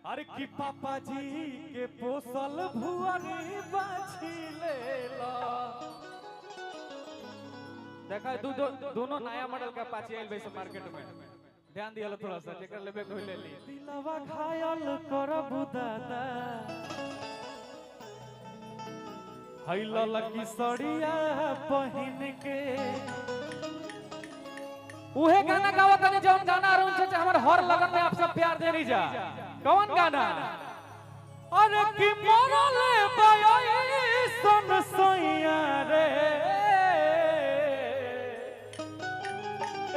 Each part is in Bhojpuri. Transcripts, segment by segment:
अरे कि पापा जी के पोसल भुअरी बाछी लेला। देखा दोनों नया मॉडल का पाछी आइल वैसे मार्केट में, ध्यान दिया थोड़ा सा, जेकर लेबे कोई ले ली। दिलवा घायल करबू दादा हैला लकी सड़िया पहिन के। उहे गाना गावत नहीं जौन गाना अरुण चाचा हमर हर लगन में आप सब प्यार दे रही जा। कौन गाना? अरे कि मरले बयई सन सैया रे।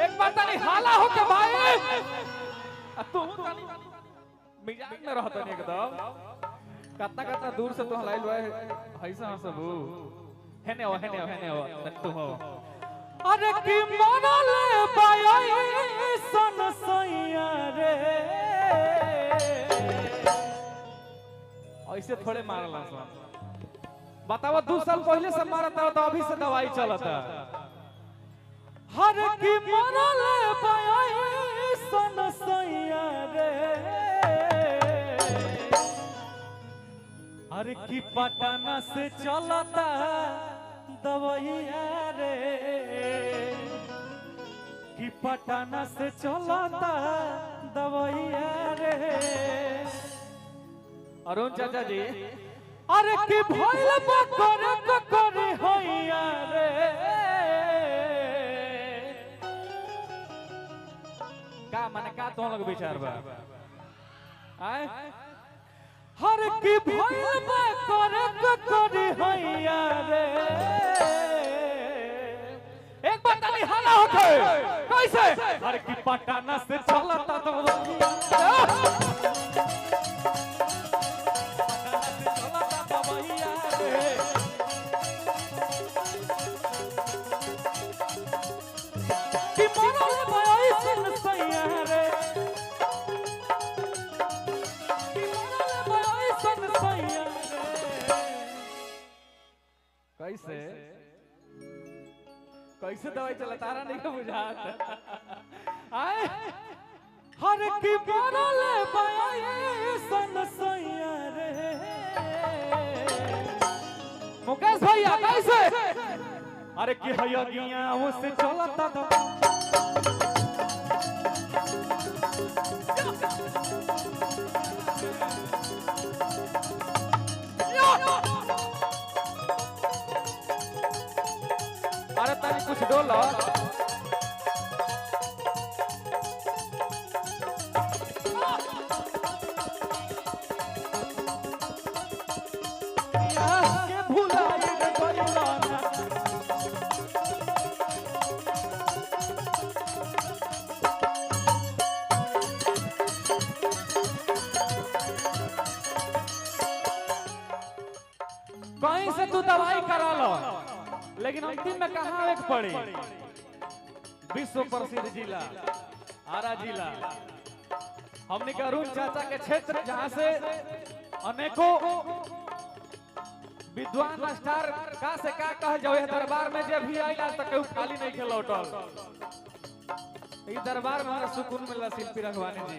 एक बात नहीं हाला हो के भाई तू मिजाज में रहत नहीं एकदम। कतना कतना दूर से तू हलाइल भाई ऐसा सब हेने हो तू हो। अरे कि मरले बयई सन सैया रे। ऐसे थोड़े मारला सा। बताओ 2 साल पहले से मारता तो अभी से दवाई चलता। हर की मरले बयई सन सैया रे। हर की पटना से चलता दवाइया रे। कि पटना से चलता दवाइया रे। अरुण चाचा जी अरे कि भइल करे होइया रे। का माने का तो लोग विचार बा आय। हर की भइल करे होइया रे। एक बात नहीं हाला होके कैसे? हर की पटना से चलता कैसे कैसे दवाई चला तारा नहीं को बुझात आए। हर की मरले बयई सन सैया रे। मुकेश भैया कैसे? अरे कि हैया गिया उससे चलता तो अरे तनी कुछ डोला। के भुलाई रे गइलाना। कहीं से तू दवाई करा लो लेकिन अंतिम में कहाँ एक पड़ी? विश्व प्रसिद्ध जिला आरा जिला हमने के अरुण चाचा के क्षेत्र, जहाँ से अनेकों विद्वान स्टार का से का कह जाओ। दरबार में जब भी आई आज तक कोई खाली नहीं के लौटल। इस दरबार में हमारा सुकून मिला। शिल्पी रघवानी जी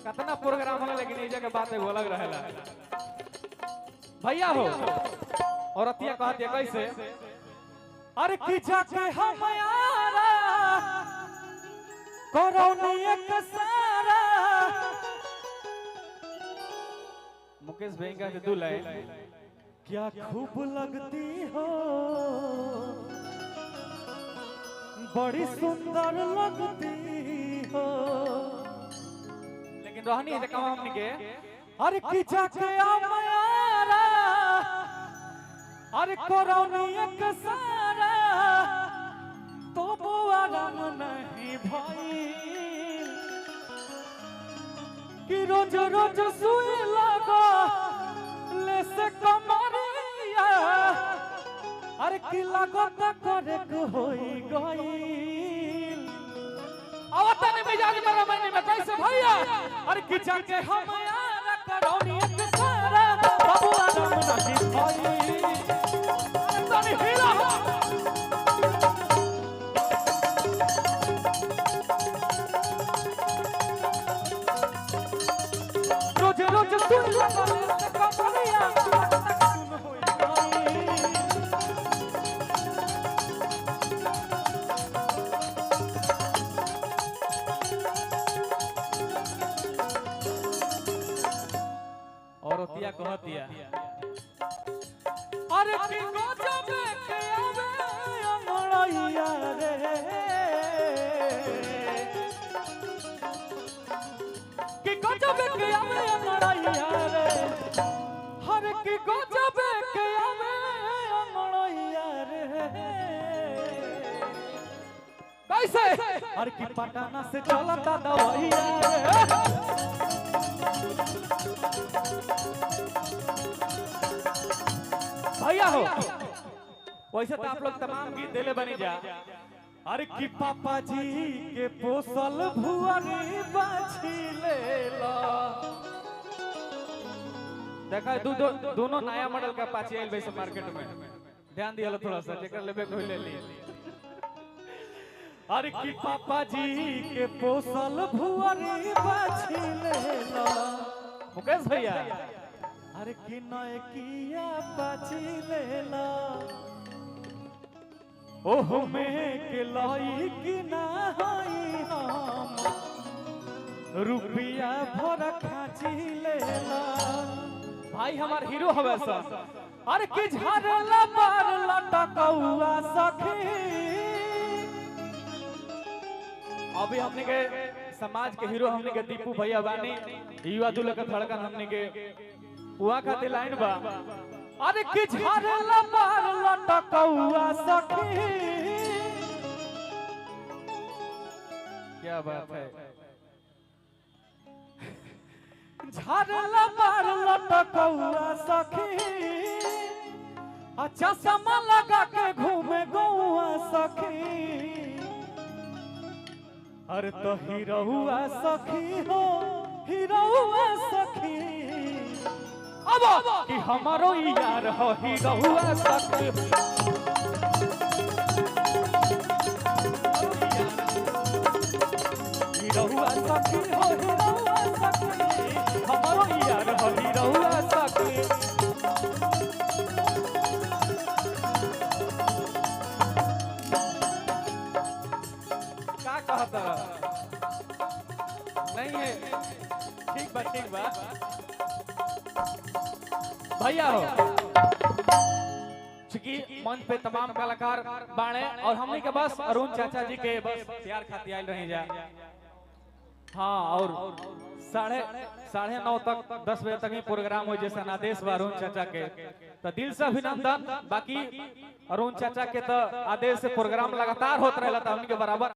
कितना प्रोग्राम होला लेकिन ये जगह बात एगो अलग रहेला। भैया हो और अतिया कहती है कैसे? अरे कि जाके हम यारा करौनी एक सारा। मुकेश भैया के दो लाइन। क्या खूब लगती हो बड़ी सुंदर लगती हो। लेकिन रहनी है कम हमनी के। अरे कि जाके हम यारा अरे करौनी एक सारा तो आराम नहीं भइल। कि रोज रोज सुई लगा ले से कमरिया। अरे कि लागत करे होई गइल। आवता ने मिजाज मेरा महीने में कैसे भैया? अरे कि जाके हम यार करौनी एक सारा बाबू आराम नहीं भइल। औरतिया कहतिया अरे की गजब के आवे अंगड़ैया रे की गजब के आवे अंगड़ैया रे हर की गजब के आवे अंगड़ैया रे कैसे हर की पटना से चलता दवैया रे भैया हो वैसे तो आप लोग तमाम गीत देले बनी जा अरे की पापा जी के पोसल भुअरी बाछी लेला देखा दोनों नया मॉडल का पाछी आइल वैसे मार्केट में ध्यान दिया थोड़ा सा जेकर लेबे कोई ले ली अरे की पापा जी के पोसल भुअरी बाछी लेला मुकेश भैया अरे कि नय किया पाछी लेला ओहो में के लाई कि ना हई हम रुपया भर खाची लेला भाई हमार हीरो हवे सन अरे कि झारला बार लटकौआ सखी अभी हमने के समाज के हीरो हमने के दीपू भैया बानी युवा दूल्हे का धड़कन हमने के हुआ खाते लाइन बा अरे कि झारला बार लटकौआ सखी क्या बात है झारला बार लटकौआ सखी अच्छा चश्मा लगा के घूमे गौआ सखी अरे तो हीरोआ सखी हो हीरोआ सखी अब कि हमारो यार हो हीरोआ सखी हीरोआ सखी हो हीरोआ सखी हमारो यार हो हीरोआ सखी क्या कहता नहीं है ठीक बा भैया हो चूंकि मंच पे तमाम कलाकार बाणे और हमने के बस अरुण चाचा जी के बस प्यार खातिर आयल रही जा हाँ और 9:30 तक 10 बजे तक ही प्रोग्राम हो जैसा आदेश बा अरुण चाचा के तो दिल से अभिनंदन बाकी अरुण चाचा के तो आदेश से प्रोग्राम लगातार होता रहला हमने के बराबर